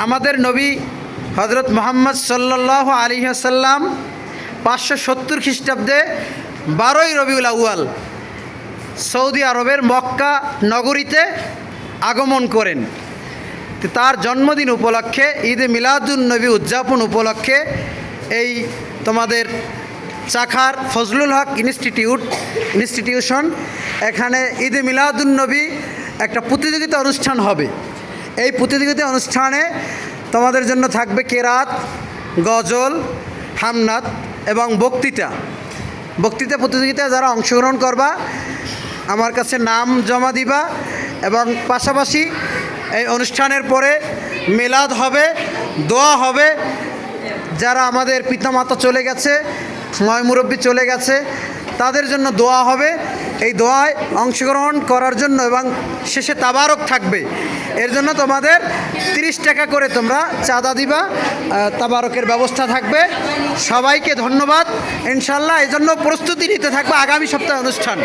আমাদের নবী হজরত মুহাম্মদ সাল্লাল্লাহু আলাইহি ওয়াসাল্লাম 570 খ্রিস্টাব্দে 12ই রবিউল আউয়াল সৌদি আরবের মক্কা নগরীতে আগমন করেন। তার জন্মদিন উপলক্ষে ঈদে মিলাদুন নবী উদযাপন উপলক্ষে এই তোমাদের চাখার ফজলুল হক ইনস্টিটিউশন এখানে ঈদে মিলাদুন নবী একটা প্রতিযোগিতা অনুষ্ঠান হবে। এই প্রতিযোগিতা অনুষ্ঠানে তোমাদের জন্য থাকবে কেরাত, গজল, হামনাত এবং বক্তৃতা প্রতিযোগিতায় যারা অংশগ্রহণ করবা আমার কাছে নাম জমা দিবা এবং পাশাপাশি এই অনুষ্ঠানের পরে মিলাদ হবে, দোয়া হবে। যারা আমাদের পিতামাতা চলে গেছে, ময় মুরব্বী চলে গেছে, তাদের জন্য দোয়া হবে। এই দোয়ায় অংশগ্রহণ করার জন্য এবং শেষে তাবারক থাকবে, এর জন্য তোমাদের 30 টাকা করে তোমরা চাঁদা দিবা, তাবারকের ব্যবস্থা থাকবে। সবাইকে ধন্যবাদ। ইনশাল্লাহ এই জন্য প্রস্তুতি নিতে থাকবে আগামী সপ্তাহে অনুষ্ঠান।